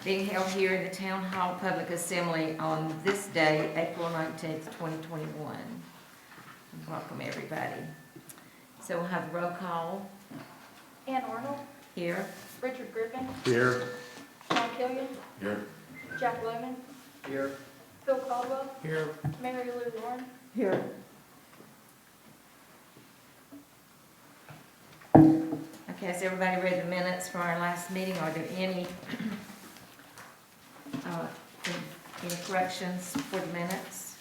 being held here in the Town Hall Public Assembly on this day, April 19th, 2021. Welcome, everybody. So we'll have the roll call Ann Arnold, here. Richard Griffin, Here. Sean Killian, Here. Jack Lohman, Here. Phil Caldwell, Here. Mary Lou Warren. Here. Okay, has everybody read the minutes from our last meeting? Are there any corrections for the minutes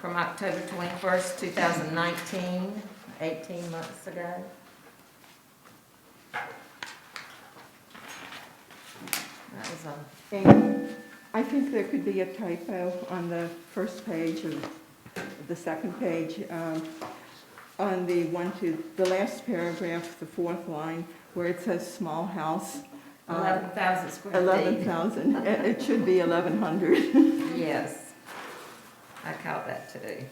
from October 21st, 2019, 18 months ago? That was a And I think there could be a typo on the first page of the second page, on the last paragraph, the fourth line, where it says small house. 11,000 square feet. 11,000, it should be 1,100. Yes, I caught that too.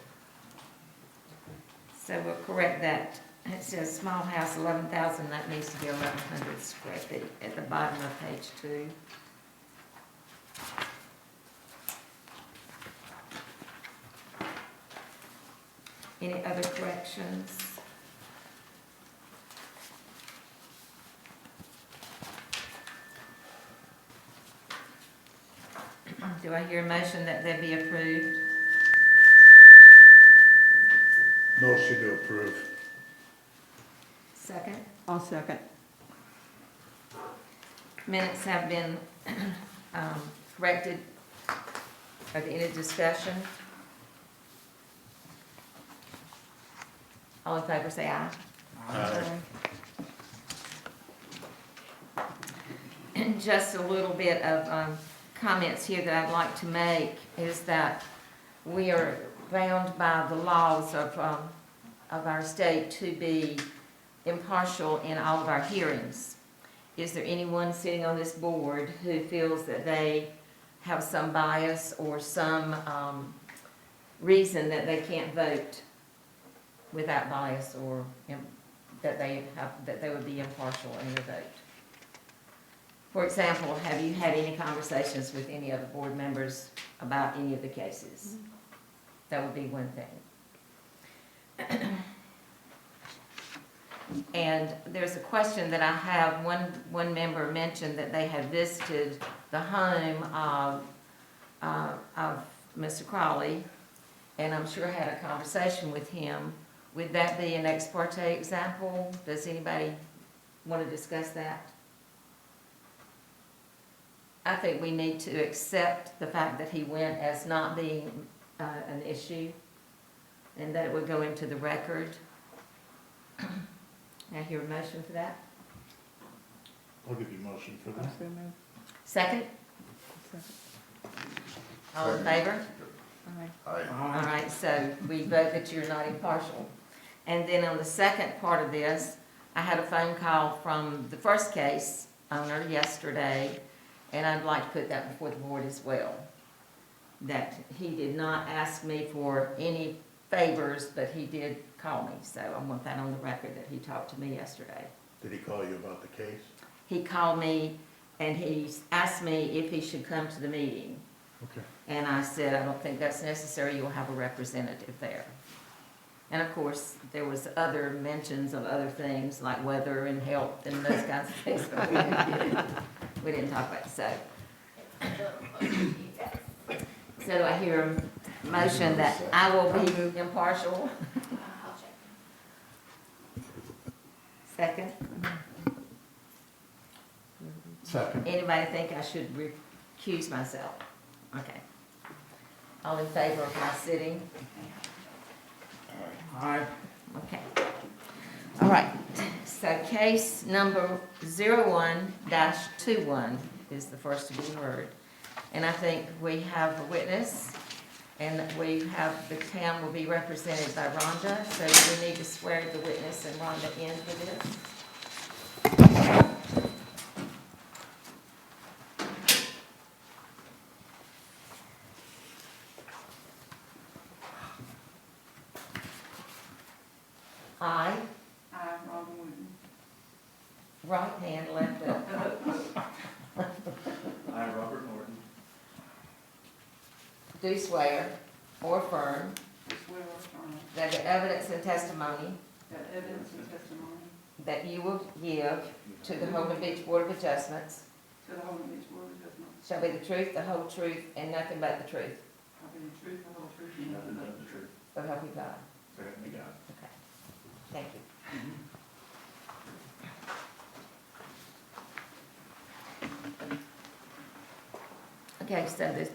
So we'll correct that. It says small house, 11,000, that needs to be 1,100 square feet at the bottom of page 2. Any other corrections? Do I hear a motion that they be approved? Motion to approve. Second? I'll second. Minutes have been corrected. Are there any discussion? All in favor say aye. Aye. And just a little bit of comments here that I'd like to make is that we are bound by the laws of our state to be impartial in all of our hearings. Is there anyone sitting on this board who feels that they have some bias or some reason that they can't vote without bias, or that they would be impartial in their vote? For example, have you had any conversations with any other board members about any of the cases? That would be one thing. And there's a question that I have. One member mentioned that they had visited the home of Mr. Crawley, and I'm sure had a conversation with him. Would that be an ex parte example? Does anybody want to discuss that? I think we need to accept the fact that he went as not being an issue, and that it would go into the record. I hear a motion for that. I'll give you motion for that. Also move. Second? All in favor? Aye. All right, so we vote that you're not impartial. And then on the second part of this, I had a phone call from the first case owner yesterday, and I'd like to put that before the board as well. That he did not ask me for any favors, but he did call me. So I want that on the record that he talked to me yesterday. Did he call you about the case? He called me and he asked me if he should come to the meeting. Okay. And I said, I don't think that's necessary, you'll have a representative there. And of course, there was other mentions of other things like weather and health and those kinds of things, but we didn't talk about it, so. So do I hear a motion that I will be impartial? I'll check. Second? Second. Anybody think I should recuse myself? Okay. All in favor of my sitting? Aye. Okay. All right. So case number 01-21 is the first to be heard. And I think we have a witness, and we have, the town will be represented by Rhonda, so we need to swear the witness and Rhonda in for this. I, Rhonda Wooten. right hand, left up, do swear or affirm do swear or affirm that the evidence and testimony that evidence and testimony that you will give to the Holden Beach Board of Adjustments to the Holden Beach Board of Adjustment shall be the truth, the whole truth, and nothing but the truth. shall be the truth, the whole truth, and nothing but the truth. So help you God. So help me God. Okay. Thank you. Okay, so this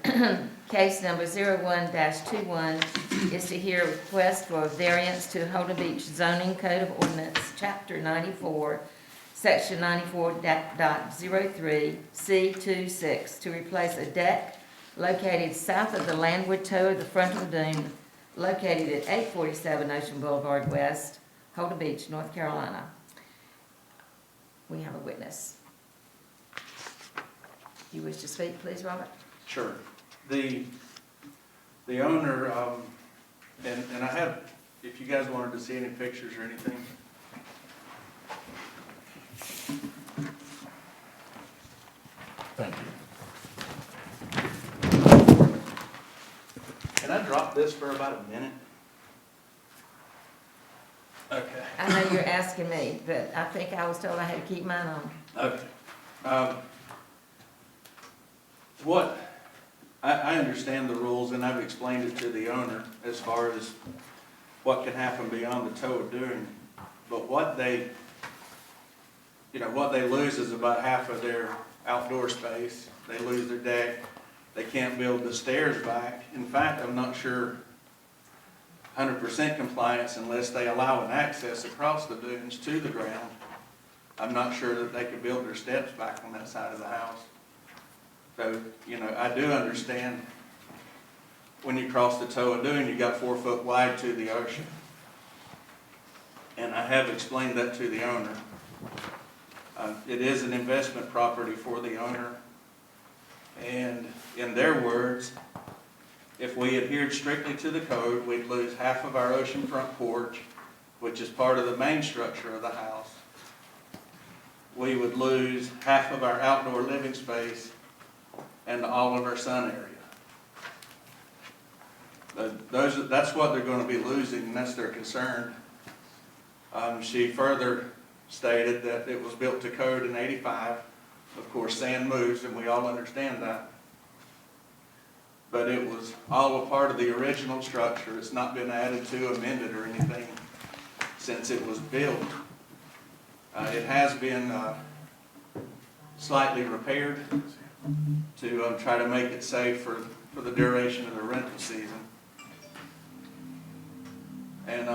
case number 01-21 is to hear a request for a variance to Holden Beach Zoning Code of Ordinance, Chapter 94, Section 94.03, C26, to replace a deck located south of the landward toe of the frontal dune, located at 847 Ocean Boulevard West, Holden Beach, North Carolina. We have a witness. You wish to speak, please, Robert? Sure. The owner, and I have, if you guys wanted to see any pictures or anything. Thank you. Can I drop this for about a minute? Okay. I know you're asking me, but I think I was told I had to keep mine on. Okay. I understand the rules, and I've explained it to the owner as far as what can happen beyond the toe of doom. But what they lose is about half of their outdoor space. They lose their deck. They can't build the stairs back. In fact, I'm not sure 100% compliance unless they allow an access across the dunes to the ground. I'm not sure that they could build their steps back on that side of the house. So, I do understand when you cross the toe of dune, you got 4 foot wide to the ocean. And I have explained that to the owner. It is an investment property for the owner. And in their words, if we adhered strictly to the code, we'd lose half of our oceanfront porch, which is part of the main structure of the house. We would lose half of our outdoor living space and all of our sun area. That's what they're going to be losing, and that's their concern. She further stated that it was built to code in '85. Of course, sand moves, and we all understand that. But it was all a part of the original structure. It's not been added to, amended, or anything since it was built. It has been slightly repaired to try to make it safe for the duration of the rental season. And,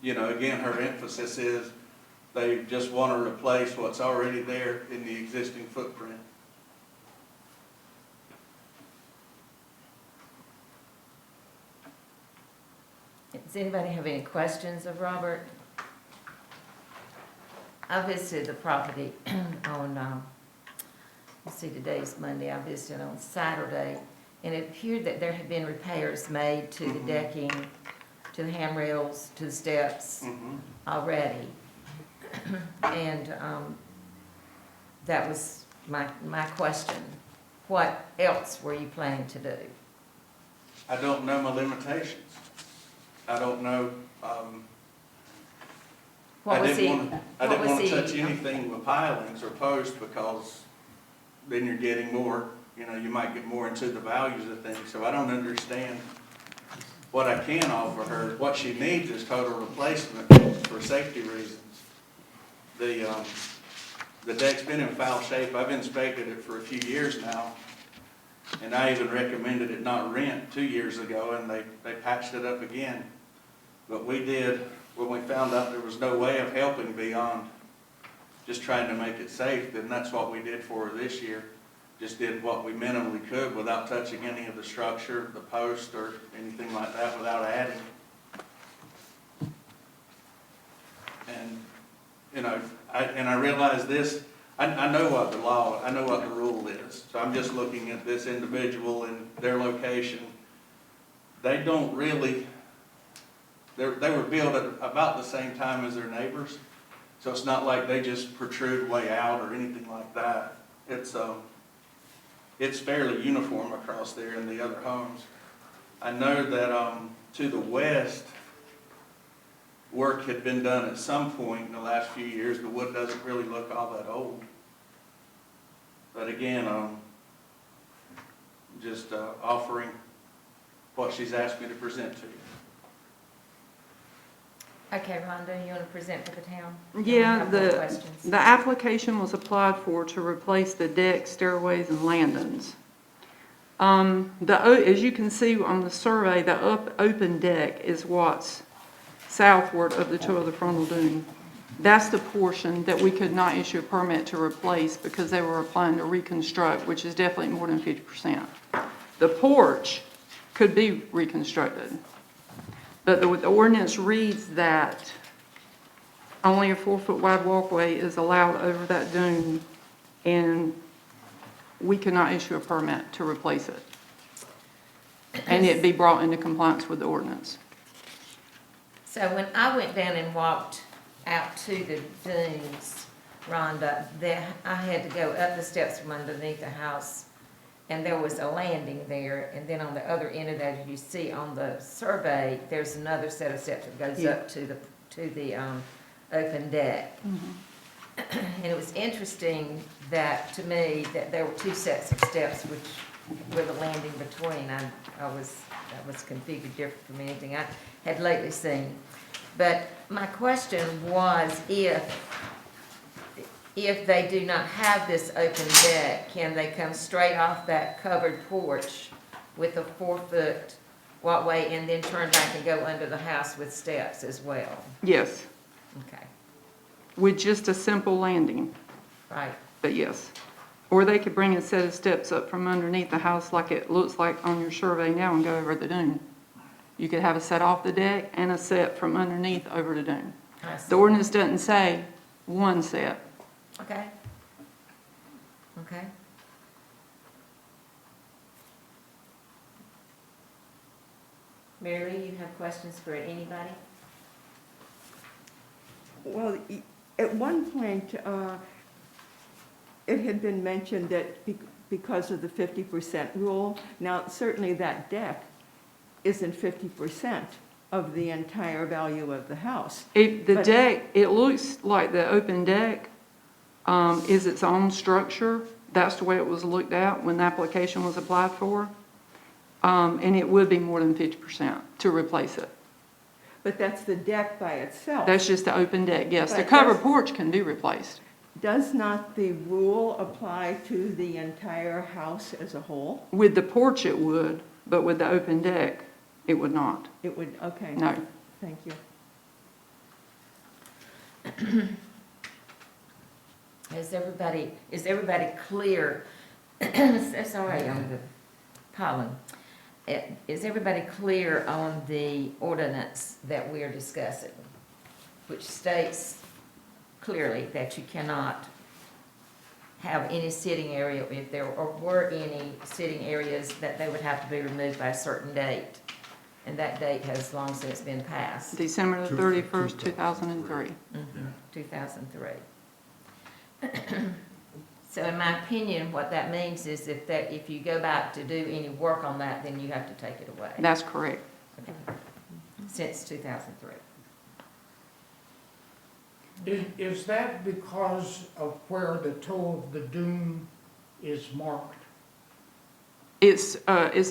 again, her emphasis is they just want to replace what's already there in the existing footprint. Does anybody have any questions of Robert? I visited the property on, let's see, today's Monday, I visited on Saturday, and it appeared that there had been repairs made to the decking, to the handrails, to the steps already. And that was my question. What else were you planning to do? I don't know my limitations. I don't know, What I was he? didn't want to touch he- anything with pilings or posts, because then you're getting more, you might get more into the values of things. So I don't understand. What I can offer her, what she needs is total replacement for safety reasons. The deck's been in foul shape. I've inspected it for a few years now, and I even recommended it not rent 2 years ago, and they patched it up again. But we did, when we found out there was no way of helping beyond just trying to make it safe, then that's what we did for her this year. Just did what we minimally could without touching any of the structure, the post, or anything like that, without adding. And, I realize this, I know what the law, I know what the rule is. So I'm just looking at this individual and their location. They don't really, they were built at about the same time as their neighbors. So it's not like they just protrude way out or anything like that. It's fairly uniform across there in the other homes. I know that, to the west, work had been done at some point in the last few years. The wood doesn't really look all that old. But again, just offering what she's asked me to present to you. Okay, Rhonda, you want to present for the town? Yeah, I have more questions. the application was applied for to replace the deck, stairways, and landings. As you can see on the survey, the open deck is what's southward of the two of the frontal dune. That's the portion that we could not issue a permit to replace because they were applying to reconstruct, which is definitely more than 50%. The porch could be reconstructed. But the ordinance reads that only a 4-foot wide walkway is allowed over that dune, and we cannot issue a permit to replace it. And it be brought into compliance with the ordinance. So when I went down and walked out to the dunes, Rhonda, I had to go up the steps from underneath the house, and there was a landing there, and then on the other end of that, as you see on the survey, there's another set of steps that goes up to the open deck. And it was interesting that, to me, that there were two sets of steps, which with a landing between. That was configured different from anything I had lately seen. But my question was, if they do not have this open deck, can they come straight off that covered porch with a 4-foot walkway and then turn back and go under the house with steps as well? Yes, Okay, with just a simple landing, right. but yes. Or they could bring a set of steps up from underneath the house like it looks like on your survey now and go over the dune. You could have a set off the deck and a set from underneath over the dune. I see. The ordinance doesn't say one set. Okay. Okay. Mary Lee, you have questions for anybody? Well, at one point, it had been mentioned that because of the 50% rule, now certainly that deck isn't 50% of the entire value of the house. The deck, it looks like the open deck is its own structure. That's the way it was looked at when the application was applied for. And it would be more than 50% to replace it. But that's the deck by itself. That's just the open deck, yes. The But covered that's- porch can be replaced. Does not the rule apply to the entire house as a whole? With the porch it would, but with the open deck, it would not. It would, okay. No. Thank you. Is everybody clear? Sorry, on the pollen. Is everybody clear on the ordinance that we are discussing, which states clearly that you cannot have any sitting area, if there were any sitting areas, that they would have to be removed by a certain date, and that date has long since been passed. December the 31st, 2003. 2003. So in my opinion, what that means is if you go back to do any work on that, then you have to take it away. That's correct. Okay. Since 2003. Is that because of where the toe of the dune is marked? It's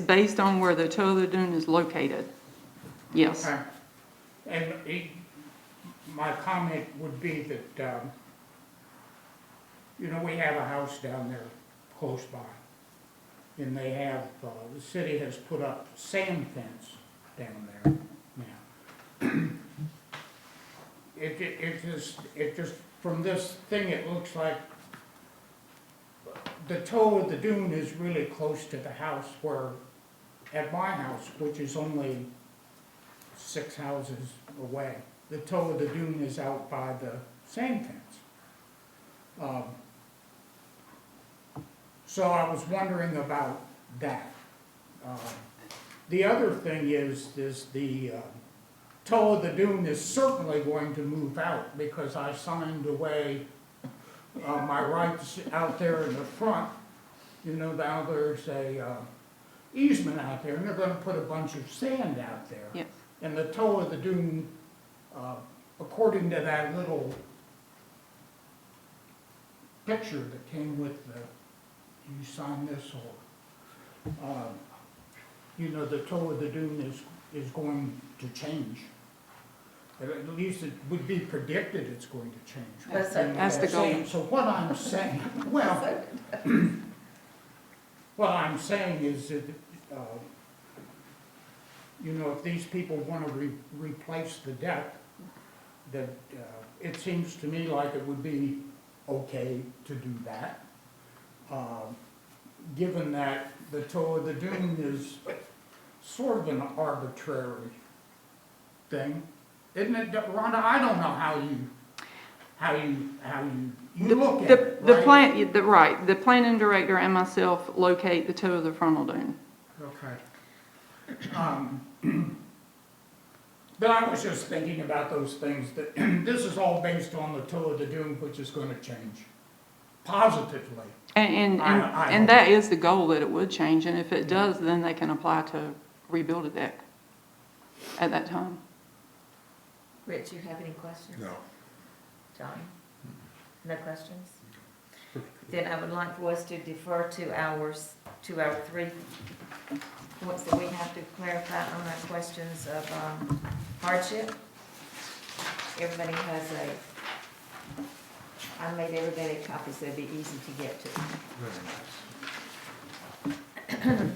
based on where the toe of the dune is located. Yes. Okay. And my comment would be that, we have a house down there close by. And they have, the city has put up sand fence down there now. It just, from this thing, it looks like the toe of the dune is really close to the house where, at my house, which is only 6 houses away, the toe of the dune is out by the sand fence. So I was wondering about that. The other thing is the toe of the dune is certainly going to move out because I signed away my rights out there in the front. Now there's easement out there, and they're gonna put a bunch of sand out there. Yes. And the toe of the dune, according to that little picture that came with the, you sign this or, you know, the toe of the dune is going to change. At least it would be predicted it's going to change. That's That's the goal. So what I'm saying, well, what I'm saying is that, you know, if these people want to replace the deck, that, it seems to me like it would be okay to do that. Given that the toe of the dune is sort of an arbitrary thing, isn't it, Rhonda? I don't know how you look at it, The right? plan, right, the planning director and myself locate the toe of the frontal dune. Okay. But I was just thinking about those things, that this is all based on the toe of the dune, which is gonna change positively. And that is the goal, that it would change, and if it does, then they can apply to rebuild a deck at that time. Rich, you have any questions? No. Johnny? No questions? Then I would like for us to defer to our 3 points that we have to clarify on our questions of hardship. Everybody has I made everybody copies, so it'd be easy to get to. Very nice.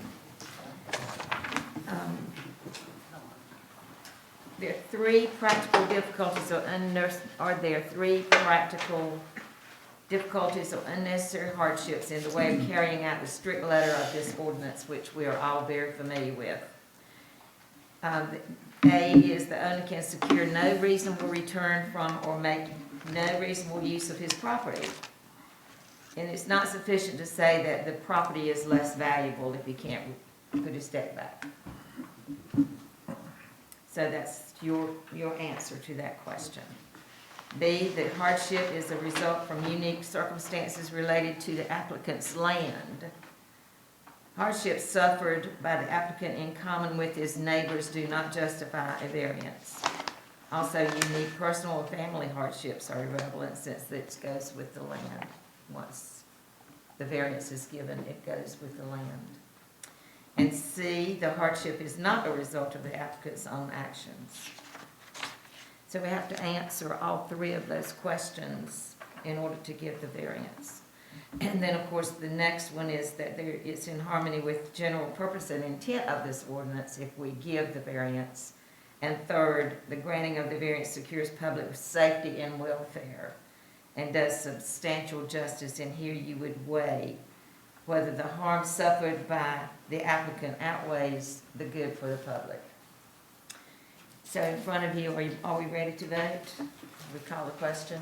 There are 3 practical difficulties are there 3 practical difficulties or unnecessary hardships in the way of carrying out the strict letter of this ordinance, which we are all very familiar with. A is the owner can secure no reasonable return from or make no reasonable use of his property. And it's not sufficient to say that the property is less valuable if he can't put his deck back. So that's your answer to that question. B, that hardship is a result from unique circumstances related to the applicant's land. Hardships suffered by the applicant in common with his neighbors do not justify a variance. Also, unique personal or family hardships are irrelevant since it goes with the land. Once the variance is given, it goes with the land. And C, the hardship is not a result of the applicant's own actions. So we have to answer all 3 of those questions in order to give the variance. And then, of course, the next one is that it's in harmony with general purpose and intent of this ordinance if we give the variance. And third, the granting of the variance secures public safety and welfare and does substantial justice. And here you would weigh whether the harm suffered by the applicant outweighs the good for the public. So in front of you, are we ready to vote? We call the question.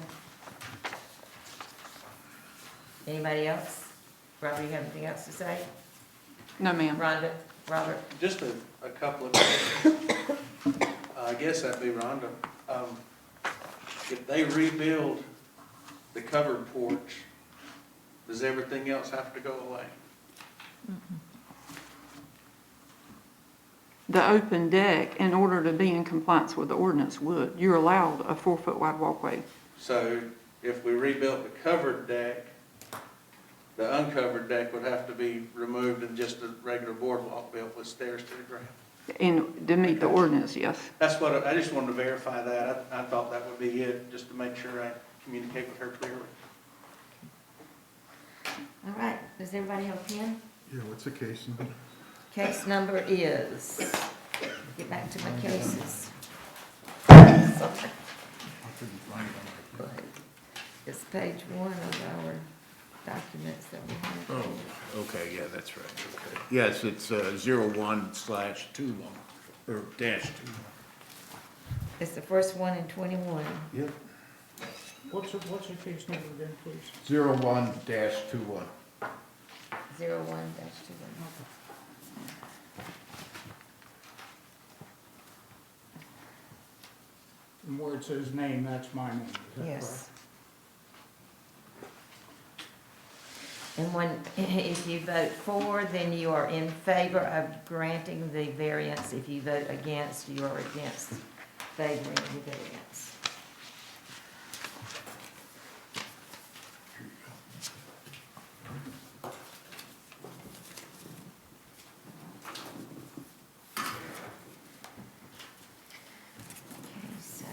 Anybody else? Robert, you have anything else to say? No, ma'am. Rhonda, Robert? Just a couple of questions. I guess that'd be Rhonda. If they rebuild the covered porch, does everything else have to go away? The open deck, in order to be in compliance with the ordinance, would. You're allowed a 4-foot wide walkway. So if we rebuilt the covered deck, the uncovered deck would have to be removed and just a regular boardwalk built with stairs to the ground. And to meet the ordinance, yes. That's what, I just wanted to verify that. I thought that would be it, just to make sure I communicate with her clearly. All right, does everybody have a pen? Yeah, what's the case number? Case number is, get back to my cases. I couldn't find it on my computer. It's page 1 of our documents that we have. Oh, okay, yeah, that's right, okay. Yes, it's 01/21, or -21. It's the first one in 21. Yep. What's the case number again, please? 01-21. 01-21. And where it says name, that's my name, is that Yes. correct? And when, if you vote for, then you are in favor of granting the variance. If you vote against, you are against favoring the variance. Okay, so.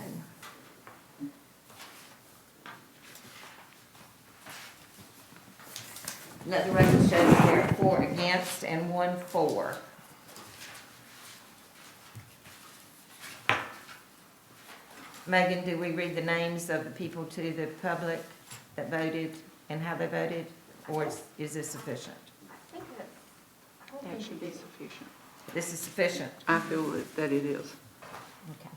Let the record show that there are 4 against and 1 for. Megan, do we read the names of the people to the public that voted and how they voted? Or is this sufficient? I think that's, I don't That think should we be did. sufficient. This is sufficient. I feel that it is. Okay.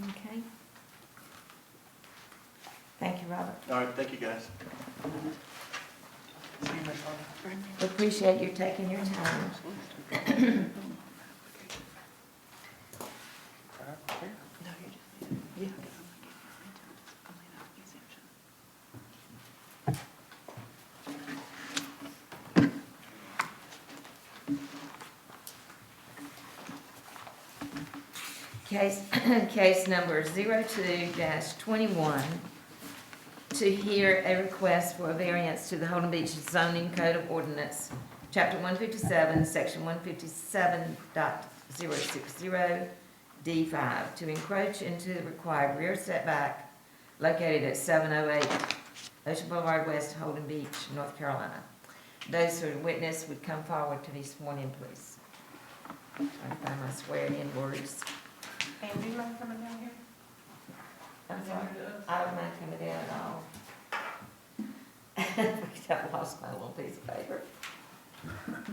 Okay. Thank you, Robert. All right, thank you, guys. We appreciate you taking your time. Case number 02-21, to hear a request for a variance to the Holden Beach zoning code of ordinance, chapter 157, section 157.060, D5, to encroach into the required rear setback located at 708 Ocean Boulevard West, Holden Beach, North Carolina. Those who are witness would come forward to be sworn in, please. Trying to find my swearing in words. And do you mind coming down here? I'm sorry, I don't mind coming down at all. I've lost my little piece of paper.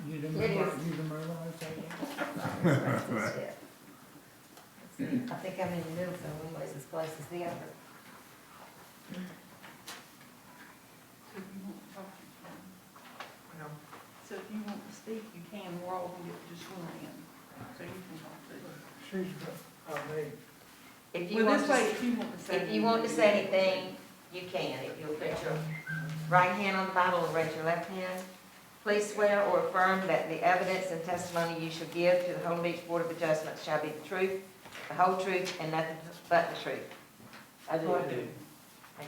You didn't, It is. you didn't realize that yet? I think I'm in the middle, so one way's as close as the other. So if you want to speak, you can, we're all going to get just sworn in, so you can talk to them. If you Well, want this to, way, if you want to say. if you want to say anything, you can. If you'll put your right hand on the Bible and raise your left hand. Please swear or affirm that the evidence and testimony you shall give to the Holden Beach Board of Adjustment shall be the truth, the whole truth, and nothing but the truth. I do. Thank you.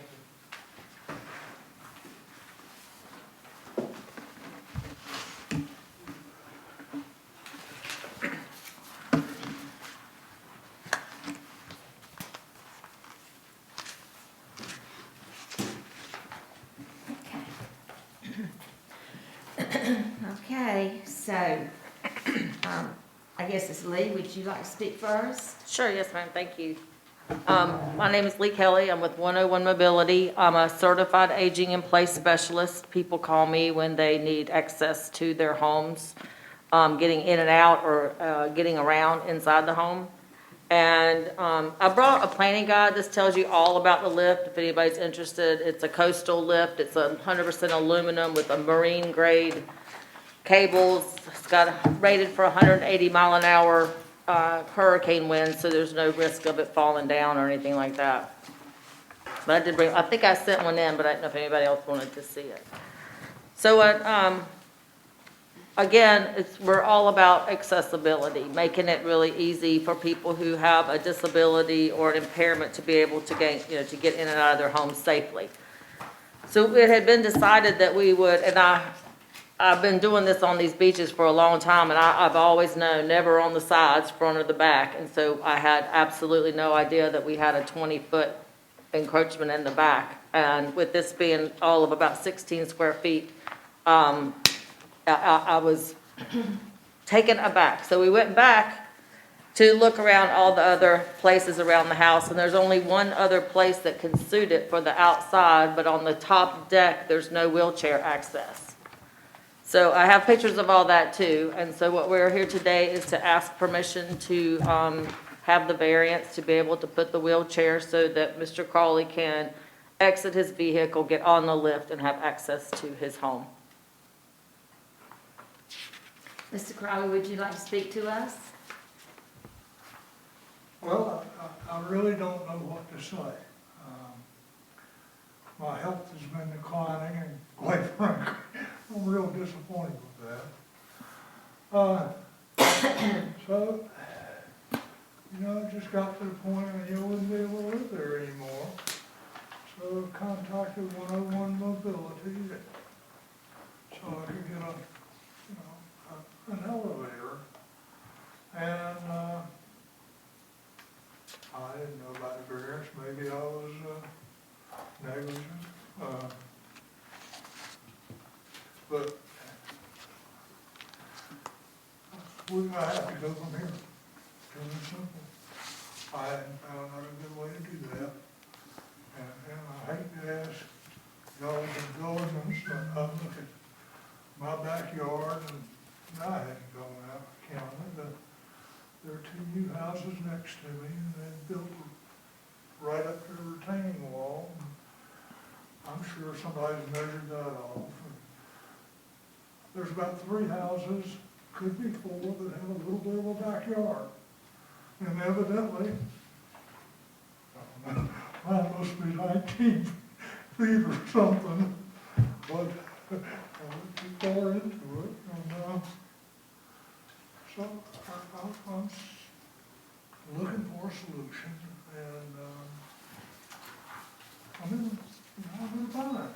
Okay, so, I guess it's Lee, would you like to speak first? Sure, yes, ma'am, thank you. My name is Lee Kelly, I'm with 101 Mobility. I'm a certified aging in place specialist. People call me when they need access to their homes, getting in and out or getting around inside the home. And I brought a planning guide. This tells you all about the lift, if anybody's interested. It's a coastal lift, it's 100% aluminum with a marine grade cables. It's got rated for 180 mile an hour hurricane winds, so there's no risk of it falling down or anything like that. But I did bring, I think I sent one in, but I don't know if anybody else wanted to see it. So again, we're all about accessibility, making it really easy for people who have a disability or an impairment to be able to get in and out of their homes safely. So it had been decided that we would, and I've been doing this on these beaches for a long time, and I've always known never on the sides, front or the back. And so I had absolutely no idea that we had a 20-foot encroachment in the back. And with this being all of about 16 square feet, I was taken aback. So we went back to look around all the other places around the house, and there's only one other place that can suit it for the outside, but on the top deck, there's no wheelchair access. So I have pictures of all that too, and so what we're here today is to ask permission to have the variance to be able to put the wheelchair so that Mr. Crawley can exit his vehicle, get on the lift, and have access to his home. Mr. Crowley, would you like to speak to us? Well, I really don't know what to say. My health has been declining, and quite frankly, I'm real disappointed with that. So, you know, it just got to the point where you wouldn't be able to live there anymore. So I contacted 101 Mobility, so I could get a, you know, an elevator. And I didn't know about the variance, maybe I was negligent. But I have to go from here, pure and simple. I hadn't found out a good way to do that. And I hate to ask y'all to go and look at my backyard, and I hadn't gone out counting, but there are two new houses next to me, and they built right up to the retaining wall. I'm sure somebody's measured that off. There's about 3 houses, could be 4, that have a little bit of a backyard. And evidently, I don't know, mine must be 19 feet or something, but I went too far into it. And so I'm looking for a solution, and I'm in a bind.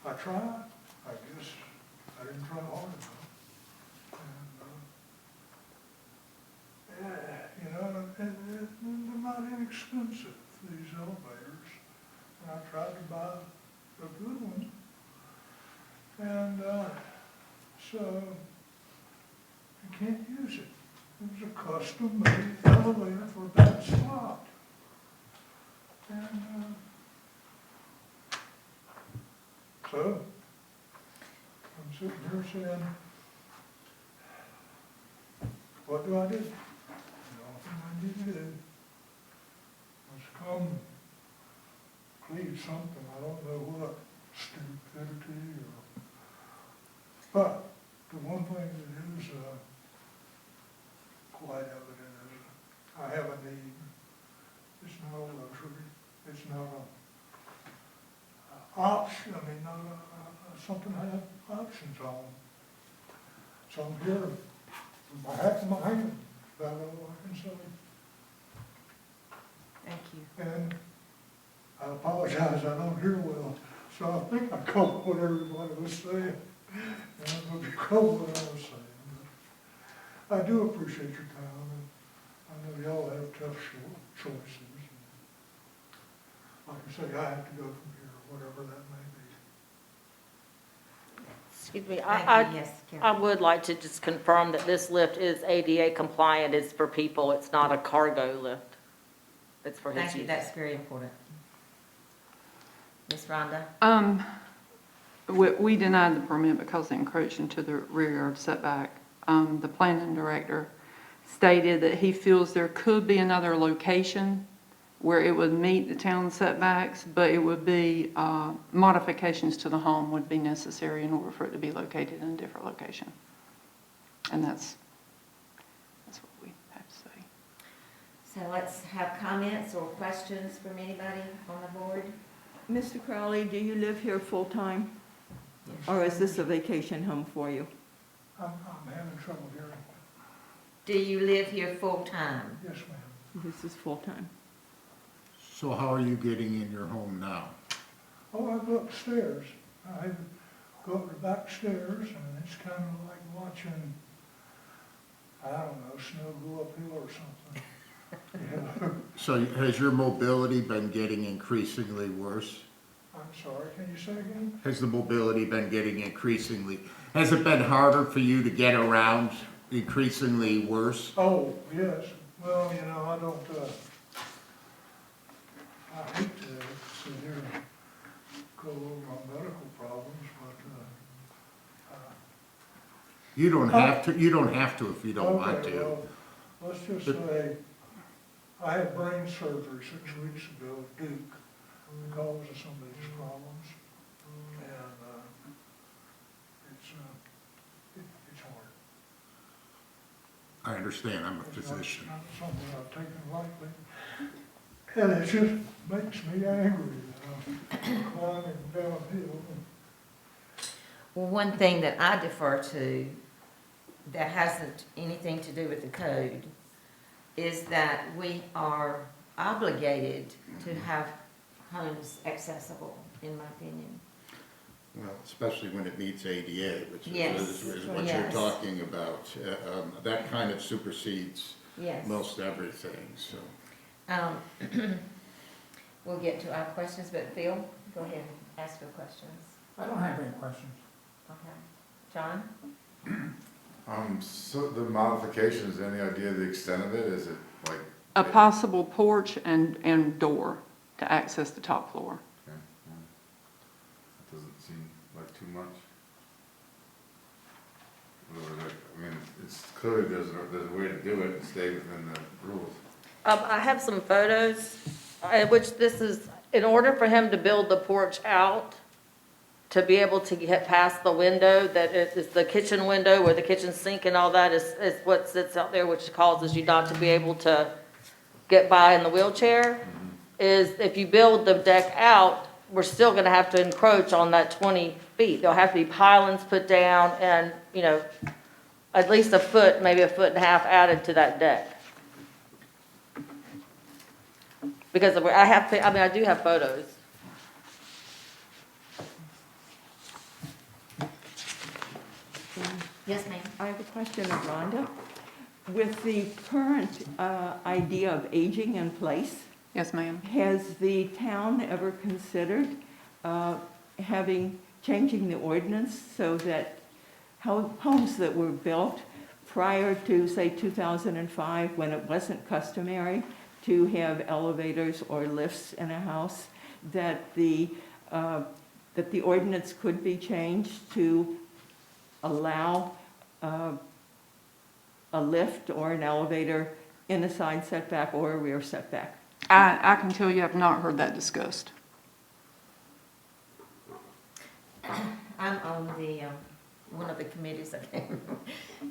I tried, I guess I didn't try hard enough. And, you know, and they're not inexpensive, these elevators. And I tried to buy a good one. And so you can't use it. It was a custom-made elevator for that spot. And so I'm sitting here saying, what do I do? Nothing I need to do. Let's come plead something, I don't know what, stupidity or, but the one thing that is quite evident is I have a need. It's not a luxury. It's not a option. I mean, not something I have options on. So I'm here with my hat in my hand. About all I can say. Thank you. And I apologize, I don't hear well. So I think I caught what everybody was saying. And I'm going to be caught what I was saying. But I do appreciate your time. And I know y'all have tough choices. Like I say, I have to go from here, whatever that may be. Excuse me, Thank you, yes, I Karen. would like to just confirm that this lift is ADA compliant, it's for people, it's not a cargo lift. It's for his Thank you, use. that's very important. Ms. Rhonda? We denied the permit because it encroached into the rear yard setback. The planning director stated that he feels there could be another location where it would meet the town setbacks, but it would be, modifications to the home would be necessary in order for it to be located in a different location. And that's what we have to say. So let's have comments or questions from anybody on the board. Mr. Crowley, do you live here full-time? Or is this a vacation home for you? I'm having trouble hearing. Do you live here full-time? Yes, ma'am. This is full-time. So how are you getting in your home now? Oh, I go upstairs. I go up the back stairs, and it's kind of like watching, I don't know, snow go uphill or something. You know? So has your mobility been getting increasingly worse? I'm sorry, can you say again? Has the mobility been getting has it been harder for you to get around, increasingly worse? Oh, yes. Well, you know, I don't, I hate to sit here and go over on medical problems, but, You don't have to, you don't have to if you don't want okay, to. well, let's just say, I had brain surgery 6 weeks ago at Duke because of some of these problems. And, it's hard. I understand, I'm a It's not- physician. Not something I've taken lightly. And it just makes me angry, climbing downhill. Well, one thing that I defer to that hasn't anything to do with the code is that we are obligated to have homes accessible, in my opinion. Well, especially when it meets ADA, which Yes. is what you're Yes. talking about. That kind of supersedes Yes. most everything, so. We'll get to our questions, but Phil, go ahead and ask your questions. I don't have any questions. Okay. John? So the modifications, any idea of the extent of it? Is it like? A possible porch and door to access the top floor. Okay, yeah. That doesn't seem like too much. I mean, it's clearly there's a way to do it and stay within the rules. I have some photos, which this is, in order for him to build the porch out, to be able to get past the window, that is the kitchen window where the kitchen sink and all that is what sits out there, which causes you not to be able to get by in the wheelchair, is if you build the deck out, we're still gonna have to encroach on that 20 feet. There'll have to be pilings put down and, you know, at least a foot, maybe a foot and a half added to that deck. Because I do have photos. Yes, ma'am. I have a question of Rhonda. With the current idea of aging in place, Yes, ma'am. has the town ever considered changing the ordinance so that homes that were built prior to, say, 2005, when it wasn't customary to have elevators or lifts in a house, that the ordinance could be changed to allow a lift or an elevator in a side setback or a rear setback? I can tell you I've not heard that discussed. I'm on the, one of the committees, I can't remember,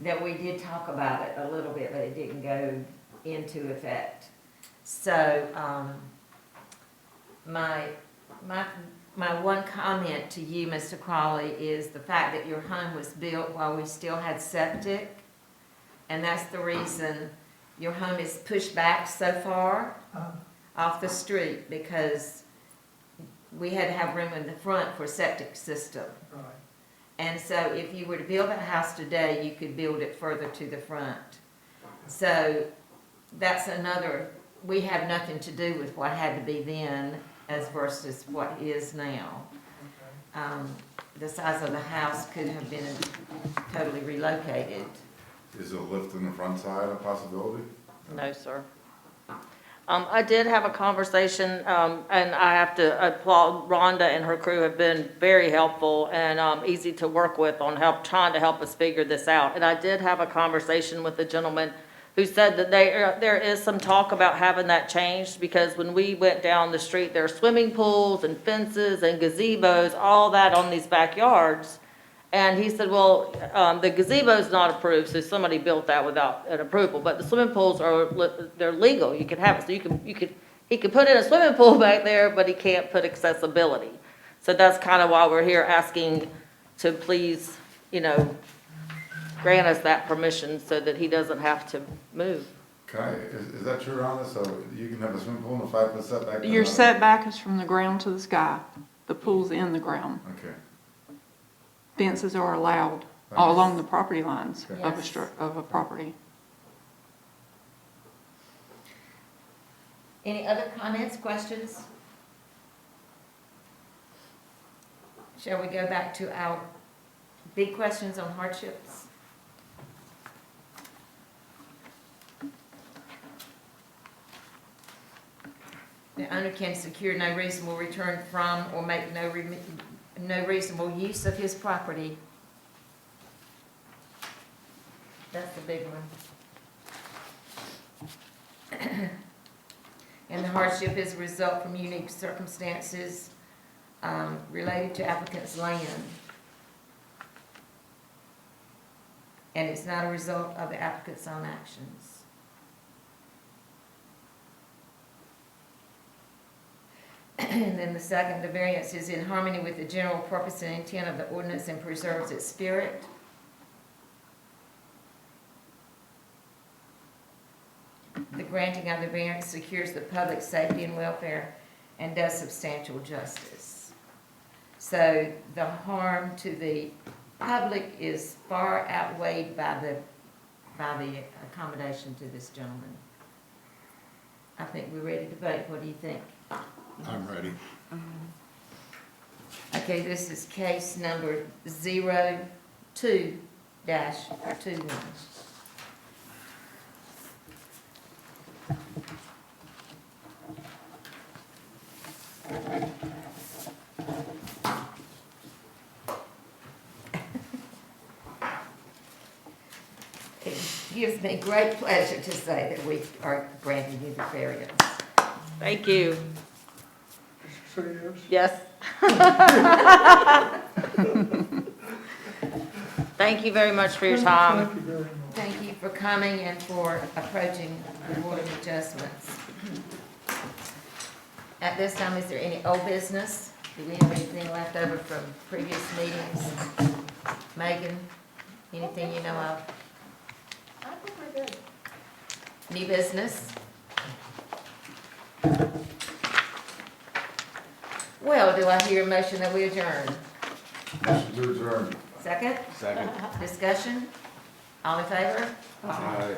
that we did talk about it a little bit, but it didn't go into effect. So, my one comment to you, Mr. Crawley, is the fact that your home was built while we still had septic. And that's the reason your home is pushed back so far off the street, because we had to have room in the front for septic system. Right. And so if you were to build a house today, you could build it further to the front. So that's another, we have nothing to do with what had to be then as versus what is now. The size of the house could have been totally relocated. Is a lift in the front side a possibility? No, sir. I did have a conversation, and I have to applaud Rhonda and her crew have been very helpful and easy to work with on trying to help us figure this out. And I did have a conversation with a gentleman who said that there is some talk about having that changed, because when we went down the street, there are swimming pools and fences and gazebos, all that on these backyards. And he said, well, the gazebo's not approved, so somebody built that without an approval. But the swimming pools they're legal. You can have it. So he could put in a swimming pool back there, but he can't put accessibility. So that's kind of why we're here asking to please, grant us that permission so that he doesn't have to move. Is that true, Rhonda? So you can have a swimming pool and a 5-foot setback? Your setback is from the ground to the sky. The pool's in the ground. Okay. Fences are allowed all along the property lines of Yes. of a property. Any other comments, questions? Shall we go back to our big questions on hardships? The owner can secure no reasonable return from or make no reasonable use of his property. That's the big one. And the hardship is a result from unique circumstances related to applicant's land. And it's not a result of the applicant's own actions. And then the second, the variance is in harmony with the general purpose and intent of the ordinance and preserves its spirit. The granting of the variance secures the public safety and welfare and does substantial justice. So the harm to the public is far outweighed by the accommodation to this gentleman. I think we're ready to vote. What do you think? I'm ready. Okay, this is case number 02-21. It gives me great pleasure to say that we are granting you the variance. Thank you. Say yes. Yes. Thank you very much for your time. Thank you very much. Thank you for coming and for approaching the Board of Adjustments. At this time, is there any old business? Do we have anything left over from previous meetings? Megan, anything you know of? I think we're good. New business? Well, do I hear a motion that we adjourn? Motion to adjourn. Second? Second. Discussion? All in favor? Aye.